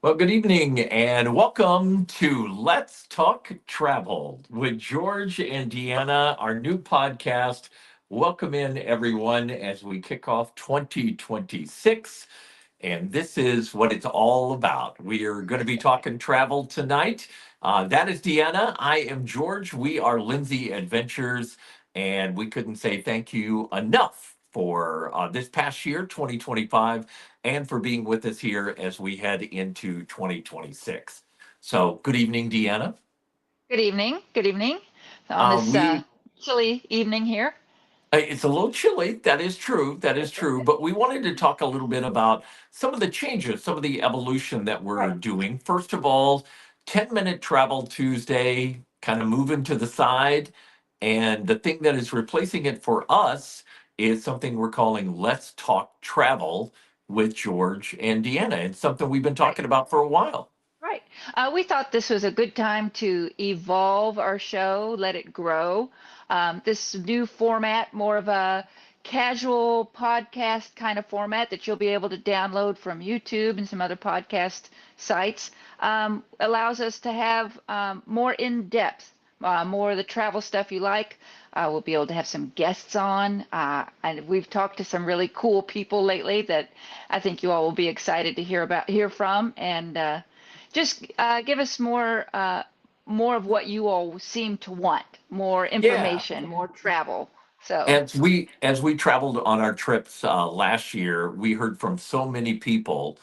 Well, good evening and welcome to Let's Talk Travel with George and Deanna, our new podcast. Welcome in, everyone, as we kick off 2026. And this is what it's all about. We are going to be talking travel tonight. That is Deanna. I am George. We are Lindsay Adventures. And we couldn't say thank you enough for this past year, 2025, and for being with us here as we head into 2026. So, good evening, Deanna. Good evening. Good evening on Uh, this we chilly evening here. It's a little chilly. That is true. That is true. But we wanted to talk a little bit about some of the changes, some of the evolution that we're Right. doing. First of all, 10-minute travel Tuesday, kind of moving to the side. And the thing that is replacing it for us is something we're calling Let's Talk Travel with George and Deanna. It's something we've been Right. talking about for a while. Right. We thought this was a good time to evolve our show, let it grow. This new format, more of a casual podcast kind of format that you'll be able to download from YouTube and some other podcast sites, allows us to have more in-depth, more of the travel stuff you like. We'll be able to have some guests on, and we've talked to some really cool people lately that I think you all will be excited to hear from, and just give us more of what you all seem to want, more Yeah. information, more travel. So, As we traveled on our trips last year, we heard from so many people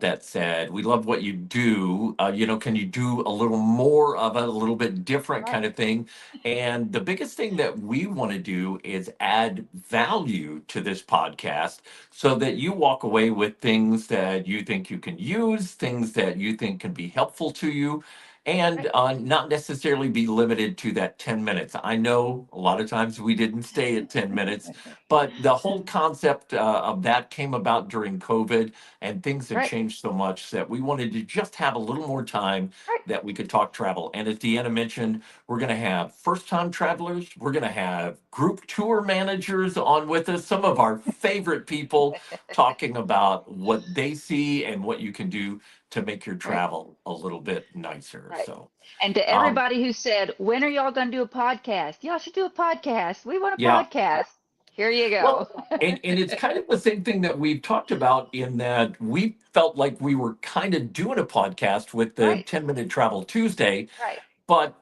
that said, "We love what you do. Can you do a little more of it, a little bit different right, kind of thing?" And the biggest thing that we want to do is add value to this podcast so that you walk away with things that you think you can use, things that you think can be helpful to you, and right, not necessarily be limited to that 10 minutes. I know a lot of times we didn't stay at 10 minutes, but the whole concept of that came about during COVID, and things have right, changed so much that we wanted to just have a little more time right, that we could talk travel. And as Deanna mentioned, we're going to have first time travelers, we're going to have group tour managers on with us, some of our favorite people talking about what they see and what you can do to make your right, travel a little bit nicer. right. So, And to um, everybody who said, when are y'all going to do a podcast? Y'all should do a podcast. We want a yeah. podcast. Here you go. Well, and it's kind of the same thing that we've talked about in that we felt like we were kind of doing a podcast with the Right, 10-minute travel Tuesday, right, but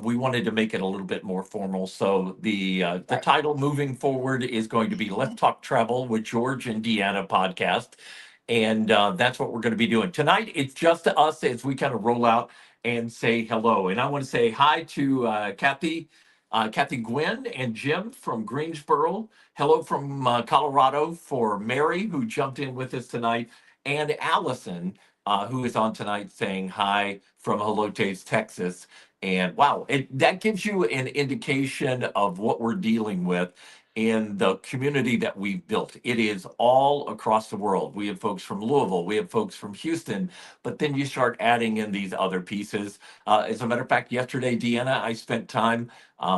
we wanted to make it a little bit more formal. So the right. title moving forward is going to be "Let's Talk Travel with George and Deanna" podcast, and that's what we're going to be doing tonight. It's just us as we kind of roll out and say hello. And I want to say hi to Kathy Gwynn and Jim from Greensboro. Hello from Colorado for Mary, who jumped in with us tonight, and Allison, who is on tonight saying hi from Helotes, Texas. And wow, that gives you an indication of what we're dealing with in the community that we've built. It is all across the world. We have folks from Louisville, we have folks from Houston, but then you start adding in these other pieces. As a matter of fact, yesterday, Deanna, I spent time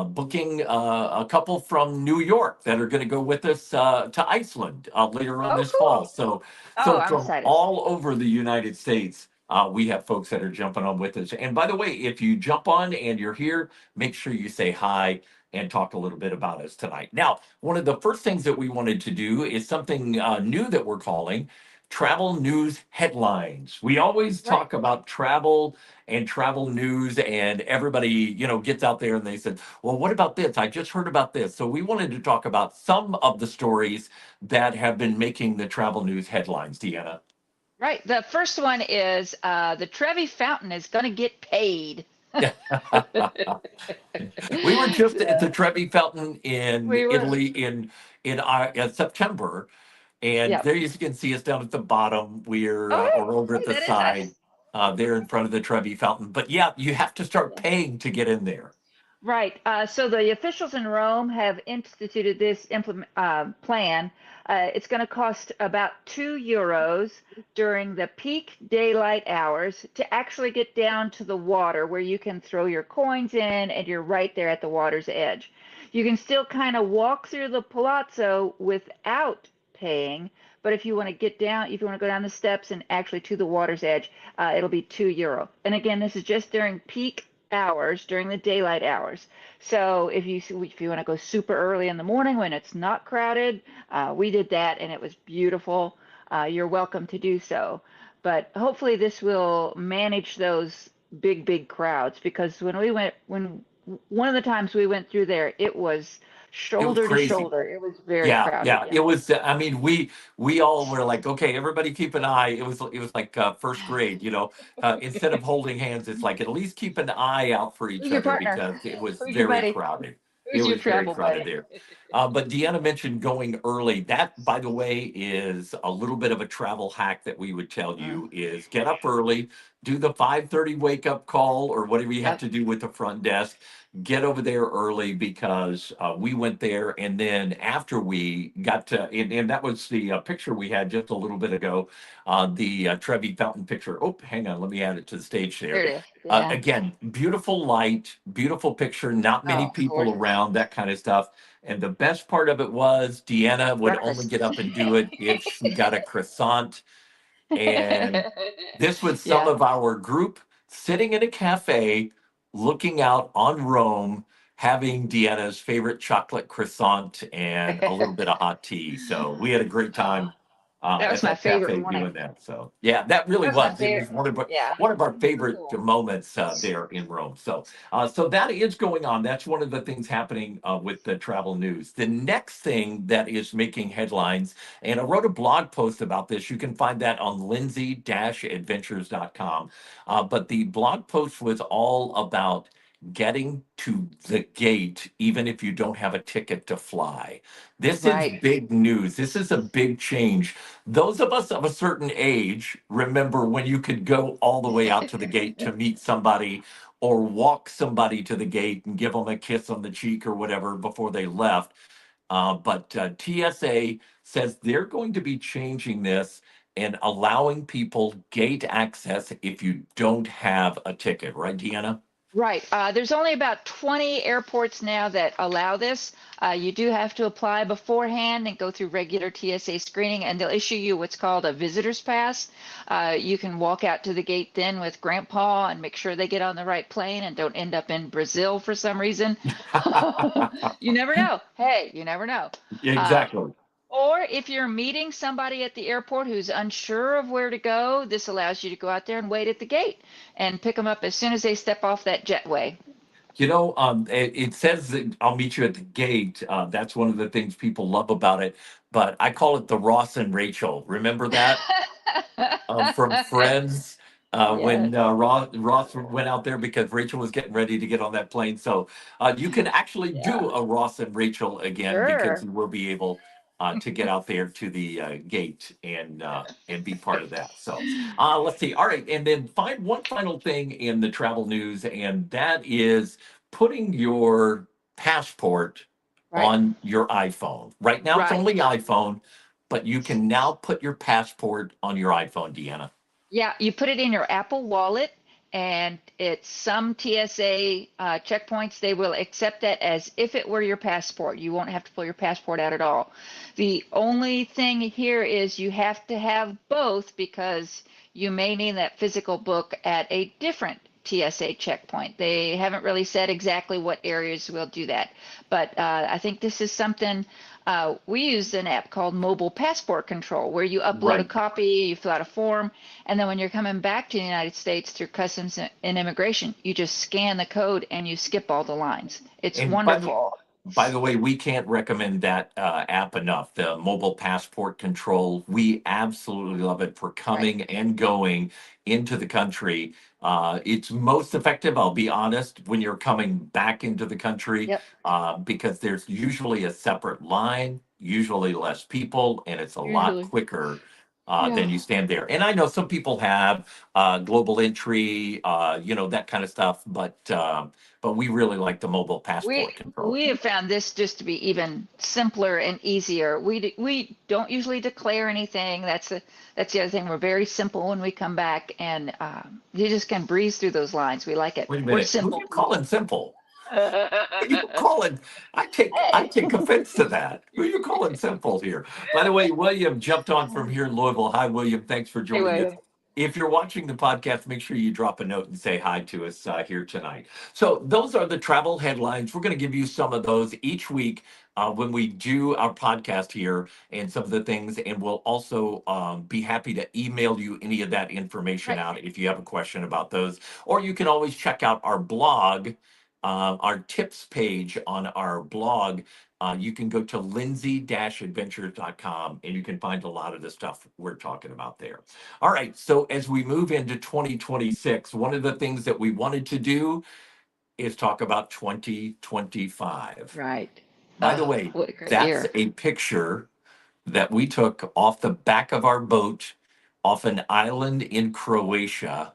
booking a couple from New York that are going to go with us to Iceland later on Oh, this fall. cool. So, Oh, so I'm from excited. all over the United States, we have folks that are jumping on with us. And by the way, if you jump on and you're here, make sure you say hi and talk a little bit about us tonight. Now, one of the first things that we wanted to do is something new that we're calling travel news headlines. We always Right. talk about travel and travel news, and everybody, gets out there and they said, "Well, what about this? I just heard about this." So we wanted to talk about some of the stories that have been making the travel news headlines, Deanna. Right. The first one is the Trevi Fountain is going to get paid. We were just at the Trevi Fountain in We were, Italy in September, and yep. there you can see us down at the bottom. We're Oh, or over hey, at hey, the that is side, us. there in front of the Trevi Fountain. But yeah, you have to start Yeah. paying to get in there. Right. So the officials in Rome have instituted this plan. It's going to cost about €2 during the peak daylight hours to actually get down to the water where you can throw your coins in and you're right there at the water's edge. You can still kind of walk through the palazzo without paying, But if you want to get down, if you want to go down the steps and actually to the water's edge, it'll be €2. And again, this is just during peak hours, during the daylight hours. So if you want to go super early in the morning when it's not crowded, we did that and it was beautiful. You're welcome to do so. But hopefully this will manage those big crowds, because when one of the times we went through there, it was It was shoulder to crazy. shoulder. It was very Yeah, crowded. yeah. Yeah. It was. I mean, we all were like, okay, everybody keep an eye. It was like first grade. Instead of holding hands, it's like at least keep an eye out for each Who's your other partner? because it was Who's your very buddy? crowded. It Who's your was very travel crowded buddy? there. But Deanna mentioned going early. That, by the way, is a little bit of a travel hack that we would tell Mm, you is get up early, do the 5:30 wake up call or whatever you have yep. to do with the front desk. Get over there early because we went there, and then after we got to, and that was the picture we had just a little bit ago, the Trevi Fountain picture. Oh, hang on, let me add it to the stage There there. it is. Yeah. Again, beautiful light, beautiful picture, not many Oh, people gorgeous. around, that kind of stuff. And the best part of it was Deanna would only Breakfast. get up and do it if she got a croissant. And this was some Yeah. of our group sitting in a cafe, looking out on Rome, having Deanna's favorite chocolate croissant and a little bit of hot tea. So we had a great time That was at my that favorite cafe morning. doing that. So yeah, that really That was my was. It favorite. was one of our, Yeah. one of our So favorite cool. moments there in Rome. So that is going on. That's one of the things happening with the travel news. The next thing that is making headlines, and I wrote a blog post about this. You can find that on lindsay-adventures.com. But the blog post was all about getting to the gate, even if you don't have a ticket to fly. This is Right. big news. This is a big change. Those of us of a certain age remember when you could go all the way out to the gate to meet somebody or walk somebody to the gate and give them a kiss on the cheek or whatever before they left. But TSA says they're going to be changing this and allowing people gate access if you don't have a ticket, right, Deanna? Right. There's only about 20 airports now that allow this. You do have to apply beforehand and go through regular TSA screening, and they'll issue you what's called a visitor's pass. You can walk out to the gate then with grandpa and make sure they get on the right plane and don't end up in Brazil for some reason. You never know. Hey, you never know. Uh, Exactly. or if you're meeting somebody at the airport who's unsure of where to go, this allows you to go out there and wait at the gate and pick them up as soon as they step off that jetway. It says that I'll meet you at the gate. That's one of the things people love about it. But I call it the Ross and Rachel. Remember that from Friends Yes, when Ross went out there because Rachel was getting ready to get on that plane. So you can actually yeah, do a Ross and Rachel again because sure. you will be able to get out there to the gate and be part of that. So let's see. All right, and then find one final thing in the travel news, and that is putting your passport Right, on your iPhone. Right now, it's right. only iPhone, but you can now put your passport on your iPhone, Deanna. Yeah, you put it in your Apple Wallet, and it's some TSA checkpoints. They will accept that as if it were your passport. You won't have to pull your passport out at all. The only thing here is you have to have both, because you may need that physical book at a different TSA checkpoint. They haven't really said exactly what areas will do that, but I think this is something. We use an app called Mobile Passport Control, where you upload a Right. copy, you fill out a form, and then when you're coming back to the United States through Customs and Immigration, you just scan the code and you skip all the lines. It's And by the wonderful. By the way, we can't recommend that app enough. The mobile passport control, we absolutely love it for Right. coming and going into the country. It's most effective, I'll be honest, when you're coming back into the country Yep. because there's usually a separate line, usually less people, and it's a lot Usually. quicker than Yeah. you stand there. And I know some people have global entry, that kind of stuff, but we really like the mobile passport We control. we have found this just to be even simpler and easier. We don't usually declare anything. That's the other thing. We're very simple when we come back, and you just can breeze through those lines. We like it. Wait a We're minute. Who are simple you calling people. simple? Who you calling? I take offense to that. Who you calling simple here? By the way, William jumped on from here in Louisville. Hi, William. Thanks for Hey, joining us. William. If you're watching the podcast, make sure you drop a note and say hi to us here tonight. So those are the travel headlines. We're going to give you some of those each week when we do our podcast here and some of the things. And we'll also be happy to email you any of that information Right. out if you have a question about those. Or you can always check out our blog, our tips page on our blog. You can go to lindsay-adventures.com and you can find a lot of the stuff we're talking about there. All right, so as we move into 2026, one of the things that we wanted to do is talk about 2025. Right. By the way, What a great that's year. a picture that we took off the back of our boat off an island in Croatia,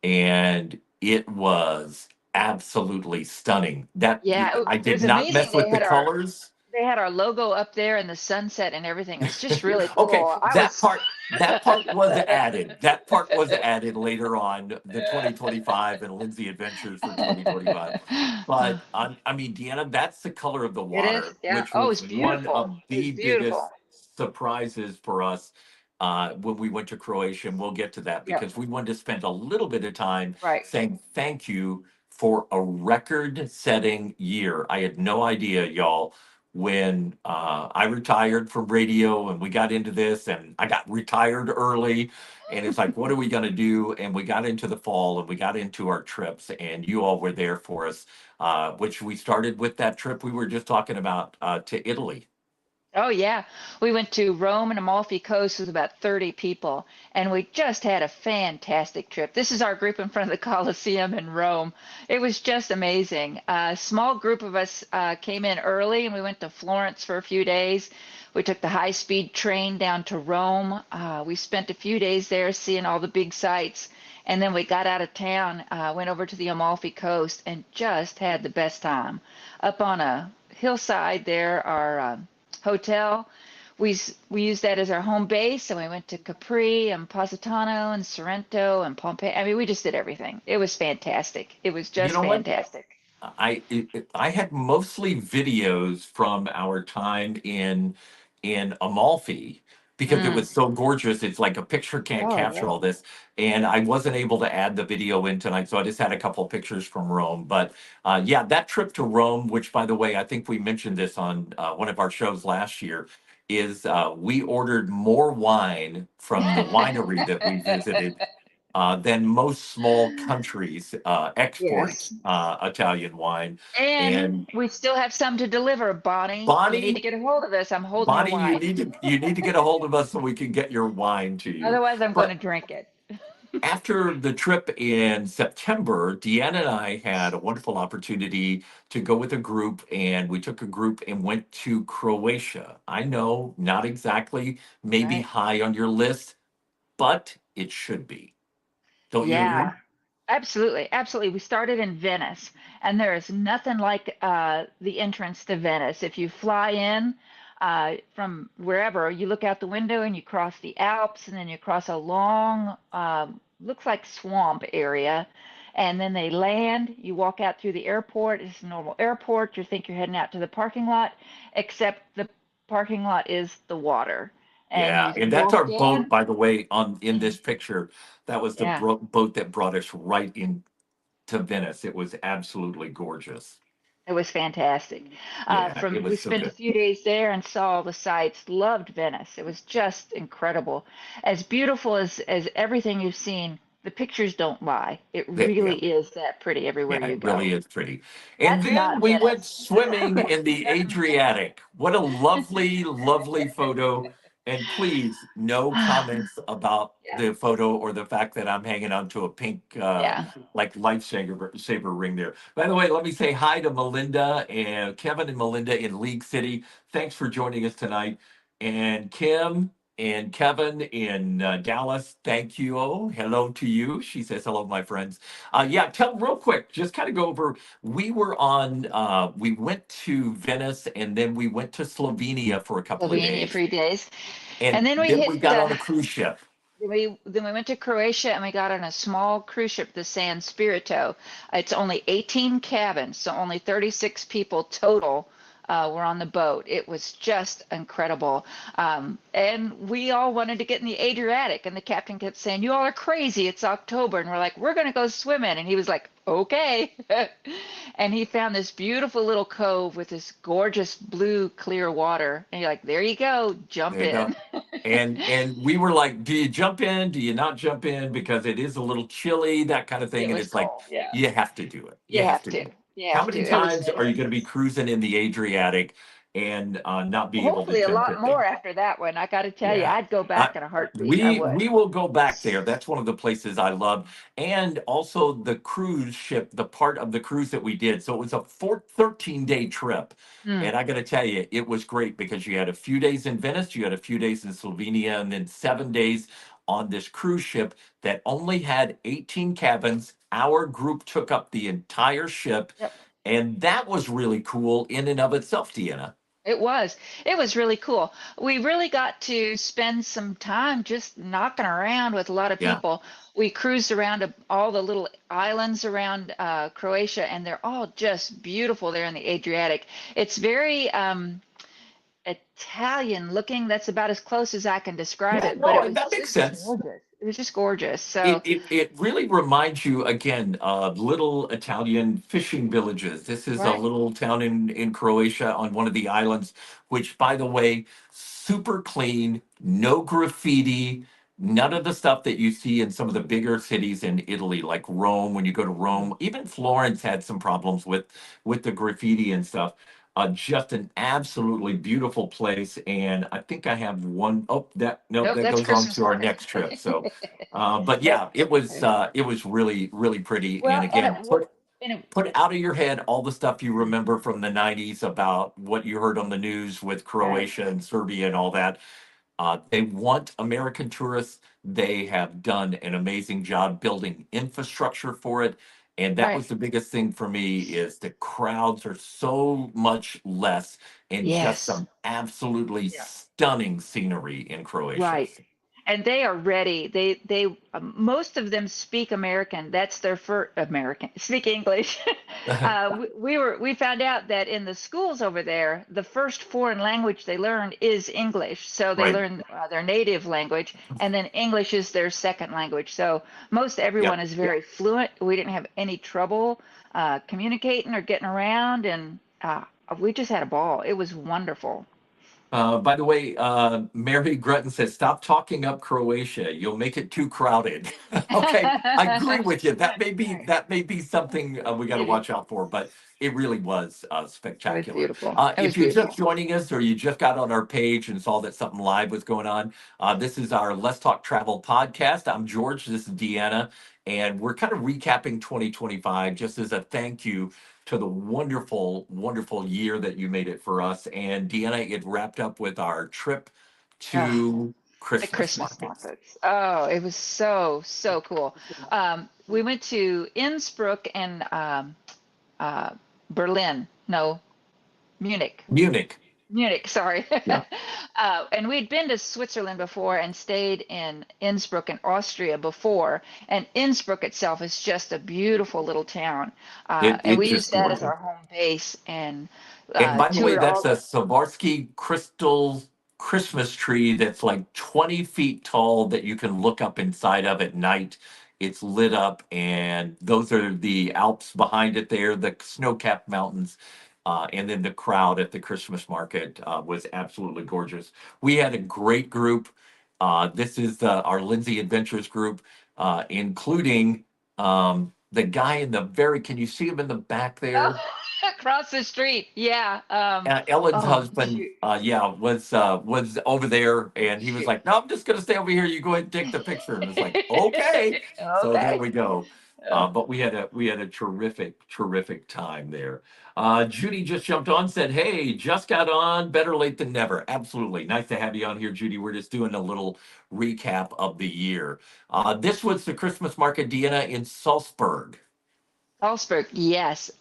and it was absolutely stunning. That Yeah, I it did was not amazing. mess with the colors. They had our logo up there and the sunset and everything. It was just really Okay, cool. I that was part that part was added. That part was added later on, the 2025 and Lindsay Adventures for 2025. But I mean, Deanna, that's the color of the It is, water, yeah. which Oh, was it's one beautiful. of It was the beautiful. biggest surprises for us when we went to Croatia. And we'll get to that Yep. because we wanted to spend a little bit of time Right. saying thank you for a record-setting year. I had no idea, y'all, when I retired from radio and we got into this, and I got retired early. And it's like, what are we going to do? And we got into the fall and we got into our trips, and you all were there for us, which we started with that trip we were just talking about to Italy. Oh yeah, we went to Rome and Amalfi Coast with about 30 people, and we just had a fantastic trip. This is our group in front of the Colosseum in Rome. It was just amazing. A small group of us came in early, and we went to Florence for a few days. We took the high-speed train down to Rome. We spent a few days there seeing all the big sights, and then we got out of town, went over to the Amalfi Coast, and just had the best time. Up on a hillside there, our hotel. We used that as our home base, and we went to Capri and Positano and Sorrento and Pompeii. I mean, we just did everything. It was fantastic. It was You just know what? fantastic. I had mostly videos from our time in Amalfi because it Mm. was so gorgeous. It's like a picture can't Oh capture yeah. all this, and I wasn't able to add the video in tonight, so I just had a couple pictures from Rome. But yeah, that trip to Rome, which by the way, I think we mentioned this on one of our shows last year, is we ordered more wine from the winery that we visited than most small countries export Yes. Italian wine. And And we still have some to deliver, Bonnie. You need to Bonnie, get a hold of us. I'm holding your Bonnie, you wine. need to you need to get a hold of us so we can get your wine to you. Otherwise, I'm going to But drink it. after the trip in September, Deanna and I had a wonderful opportunity to go with a group, and we took a group and went to Croatia. I know, not exactly maybe Right. high on your list, but it should be. Don't you agree? Yeah. Absolutely, absolutely. We started in Venice, and there is nothing like the entrance to Venice. If you fly in from wherever, you look out the window and you cross the Alps, and then you cross a long, looks like swamp area, and then they land. You walk out through the airport. It's a normal airport. You think you're heading out to the parking lot, except the parking lot is the water, and Yeah, you and that's walk our boat, in. by the way, on in this picture. That was the Yeah. boat that brought us right into Venice. It was absolutely gorgeous. It was fantastic. Yeah, it From we was so spent a good. few days there and saw all the sights. Loved Venice. It was just incredible. As beautiful as everything you've seen. The pictures don't lie. It Yeah, really is that pretty everywhere yeah, you it go. really is pretty. And That's then not we went Venice. swimming in the Adriatic. What a lovely, lovely photo. And please, no comments about Yeah, the photo or the fact that I'm hanging onto a pink, yeah. like saver ring there. By the way, let me say hi to Melinda and Kevin and Melinda in League City. Thanks for joining us tonight. And Kim and Kevin in Dallas, thank you. Oh, hello to you. She says hello, my friends. Yeah, tell real quick, just kind of go over. We went to Venice and then we went to Slovenia for a couple of Slovenia days. 3 days, And and then we then we hit got on a cruise ship. Then we went to Croatia and we got on a small cruise ship, the San Spirito. It's only 18 cabins, so only 36 people total were on the boat. It was just incredible. And we all wanted to get in the Adriatic, and the captain kept saying, "You all are crazy. It's October." And we're like, "We're going to go swimming." And he was like, "Okay." And he found this beautiful little cove with this gorgeous blue clear water. And you're like, "There you go, jump There you go. in." And we were like, do you jump in? Do you not jump in? Because it is a little chilly, that kind of thing. It And was it's like, cold. Yeah. you have to do it. You You have have to to. do it. You How have to. many It was times are you going to be cruising in the Adriatic and not be able to hopefully a jump in lot there? more after that one. I got to tell you, Yeah. I'd go Uh, back in a heartbeat. I we would. will go back there. That's one of the places I love. And also the cruise ship, the part of the cruise that we did. So it was a 13-day trip. Mm. And I got to tell you, it was great because you had a few days in Venice, you had a few days in Slovenia, and then 7 days on this cruise ship that only had 18 cabins. Our group took up the entire ship. Yep. And that was really cool in and of itself, Deanna. It was. It was really cool. We really got to spend some time just knocking around with a lot of Yeah. people. We cruised around all the little islands around Croatia, and they're all just beautiful there in the Adriatic. It's very Italian looking. That's about as close as I can describe Yeah, it, but it no, was that makes just sense. gorgeous. It was just gorgeous. It, So, it it really reminds you again of little Italian fishing villages. This is a right. little town in Croatia on one of the islands, which, by the way, super clean, no graffiti, none of the stuff that you see in some of the bigger cities in Italy, like Rome. When you go to Rome, even Florence had some problems with the graffiti and stuff. Just an absolutely beautiful place, and I think I have one. Oh, that nope, Nope, that that's goes on Christmas to our market. next trip. So. But Yep. yeah, it was really really pretty. And Well, again, and it, put out of your head all the stuff you remember from the '90s about what you heard on the news with right. Croatia and Serbia and all that. They want American tourists. They have done an amazing job building infrastructure for it. And that Right. was the biggest thing for me is the crowds are so much less and just Yes. some absolutely Yeah. stunning scenery in Croatia. Right. And they are ready. Most of them speak American. That's their first American, speak English. We found out that in the schools over there, the first foreign language they learn is English. So they Right. learn their native language, and then English is their second language. So most everyone Yep. is very fluent. We didn't have any trouble communicating or getting around, and we just had a ball. It was wonderful. By the way, Mary Grutton says, "Stop talking up Croatia. You'll make it too crowded." Okay, I agree with you. That may be something we got to Maybe. watch out for, but it really was It was spectacular. beautiful. It was If you're just beautiful. joining us or you just got on our page and saw that something live was going on, this is our Let's Talk Travel podcast. I'm George. This is Deanna, and we're kind of recapping 2025 just as a thank you to the wonderful, wonderful year that you made it for us. And Deanna, it wrapped up with our trip Ah, to the Christmas Christmas markets. markets. Oh, it was so, so cool. We went to Innsbruck and uh, Berlin. No, Munich. Munich. Munich, sorry. Yeah. And we'd been to Switzerland before and stayed in Innsbruck in Austria before. And Innsbruck itself is just a beautiful little town. And It's we just used that as gorgeous. our home base and And by the way, toured that's all a the. Swarovski crystal Christmas tree that's like 20 feet tall that you can look up inside of at night. It's lit up, and those are the Alps behind it there, the snow-capped mountains. And then the crowd at the Christmas market was absolutely gorgeous. We had a great group. This is our Lindsay Adventures group, including the guy in the very, can you see him in the back Oh, there? across the street. Yeah. Ellen's Oh, husband, shoot. yeah, was over there, and he was Shoot. like, "No, I'm just going to stay over here. You go ahead and take the picture." And it's like, "Okay." So there Okay. we go. Uh, But we had a terrific time there. Judy just jumped on, said, "Hey, just got on. Better late than never." Absolutely, nice to have you on here, Judy. We're just doing a little recap of the year. This was the Christmas market, Deanna, in Salzburg. Salzburg, yes.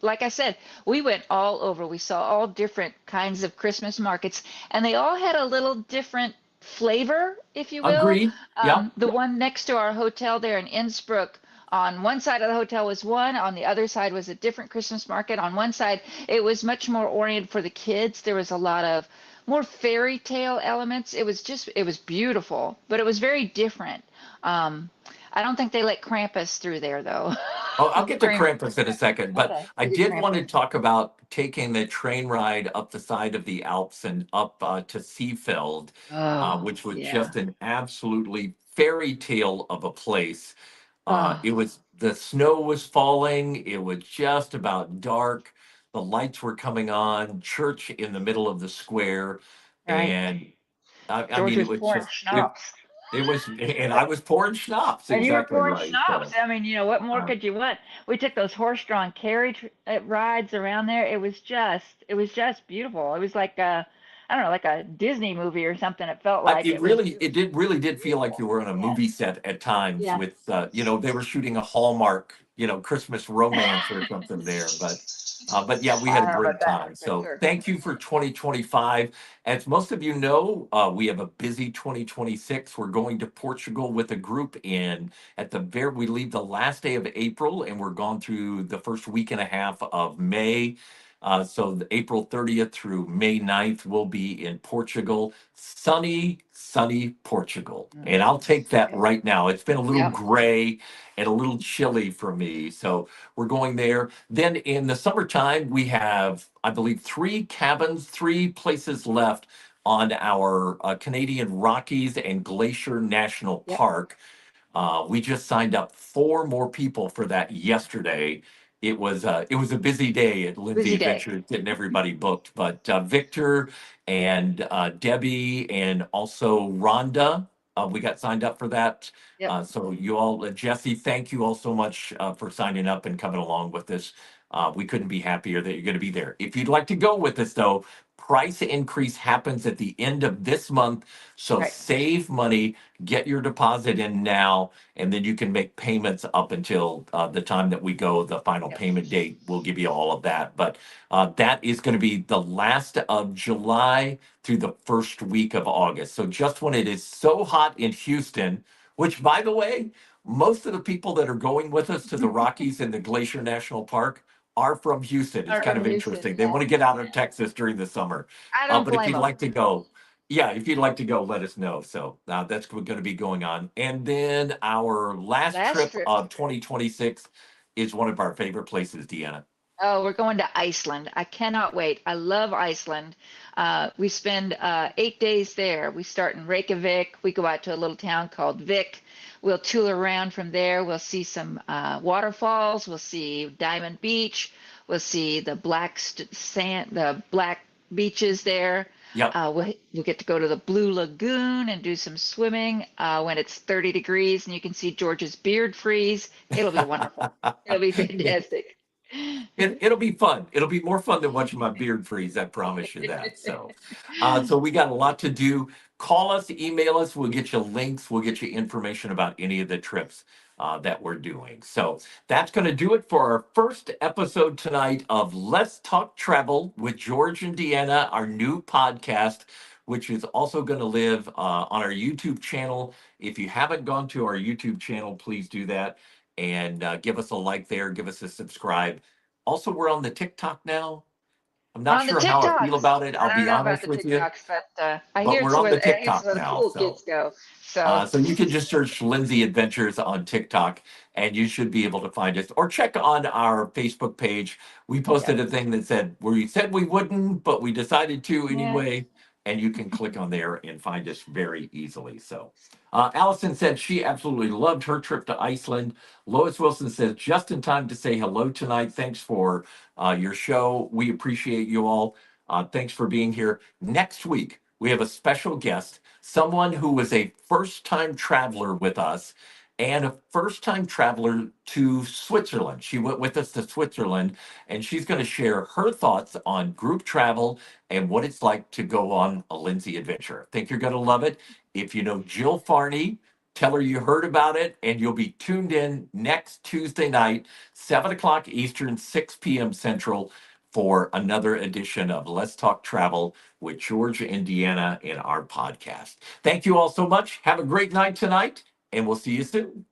Like I said, we went all over. We saw all different kinds of Christmas markets, and they all had a little different flavor, if you will. Agreed. Yeah. The one next to our hotel there in Innsbruck, on one side of the hotel was one, on the other side was a different Christmas market. On one side, it was much more oriented for the kids. There was a lot of more fairy tale elements. It was beautiful, but it was very different. Um, I don't think they let Krampus through there though. Oh, I'll get to Krampus. Krampus in a second, but Okay, I we did did want Krampus. to talk about taking the train ride up the side of the Alps and up to Seefeld, Oh, which was yeah. just an absolutely fairy tale of a place. Oh, It was the snow was falling. It was just about dark. The lights were coming on. Church in the middle of the square, right. and I George mean, it was was pouring just schnapps. it was, and I was pouring schnapps. And you were Exactly pouring right. schnapps. So. I mean, what more Uh, could you want? We took those horse-drawn carriage rides around there. It was just beautiful. It was like I don't know, like a Disney movie or something. It felt like it really did feel like you were on a movie yes, set at times yes. with, they were shooting a Hallmark, Christmas romance or something there. But yeah, we I had a don't know about great that, time. but So sure. thank you for 2025. As most of you know, we have a busy 2026. We're going to Portugal with a group we leave the last day of April and we're gone through the first week and a half of May. So the April 30th through May 9th, we'll be in Portugal, sunny Portugal. And I'll take that Yep. right now. It's been a little Yep. gray and a little chilly for me. So we're going there. Then in the summertime, we have, I believe, three places left on our Canadian Rockies and Glacier National Yep. Park. We just signed up four more people for that yesterday. It was a busy day at Lindsay Busy day. Adventures, getting everybody booked. But Victor and Debbie and also Rhonda, we got signed up for that. Yep. So you all, Jesse, thank you all so much for signing up and coming along with this. We couldn't be happier that you're going to be there. If you'd like to go with us, though, price increase happens at the end of this month. So Right. save money, get your deposit in now, and then you can make payments up until the time that we go. The final Yep. payment date, we'll give you all of that. But that is going to be the last of July through the first week of August. So just when it is so hot in Houston, which, by the way, most of the people that are going with us to the Rockies and the Glacier National Park are from Houston. It's Or kind from of Houston. interesting. They Yeah. want to get out of Texas during the summer. I don't But if blame you'd them. like to go, yeah, if you'd like to go, let us know. So that's going to be going on. And then our last Last trip trip. of 2026 is one of our favorite places, Deanna. Oh, we're going to Iceland. I cannot wait. I love Iceland. We spend 8 days there. We start in Reykjavik. We go out to a little town called Vik. We'll tool around from there. We'll see some waterfalls. We'll see Diamond Beach. We'll see the sand, the black beaches there. Yep. We'll get to go to the Blue Lagoon and do some swimming when it's 30 degrees and you can see George's beard freeze. It'll be wonderful. It'll be fantastic. It'll be fun. It'll be more fun than watching my beard freeze. I promise you that. So we got a lot to do. Call us, email us. We'll get you links. We'll get you information about any of the trips that we're doing. So that's going to do it for our first episode tonight of Let's Talk Travel with George and Deanna, our new podcast, which is also going to live on our YouTube channel. If you haven't gone to our YouTube channel, please do that and give us a like there, give us a subscribe. Also, we're on the TikTok now. I'm not On the sure how I feel TikToks. about it. I'll I don't be know about honest the with you, TikToks, but but we're on the I hear it's TikTok where the now. cool So, kids go. So so you can just search Lindsay Adventures on TikTok and you should be able to find us or check on our Facebook page. We yeah. posted a thing that said, we said we wouldn't, but we decided to Yeah. anyway. And you can click on there and find us very easily. So, Allison said she absolutely loved her trip to Iceland. Lois Wilson says, just in time to say hello tonight. Thanks for your show. We appreciate you all. Thanks for being here. Next week, we have a special guest, someone who was a first time traveler with us and a first time traveler to Switzerland. She went with us to Switzerland and she's going to share her thoughts on group travel and what it's like to go on a Lindsay adventure. I think you're going to love it. If you know Jill Farney, tell her you heard about it and you'll be tuned in next Tuesday night, 7 o'clock Eastern, 6 p.m. Central for another edition of Let's Talk Travel with George and Deanna in our podcast. Thank you all so much. Have a great night tonight, and we'll see you soon.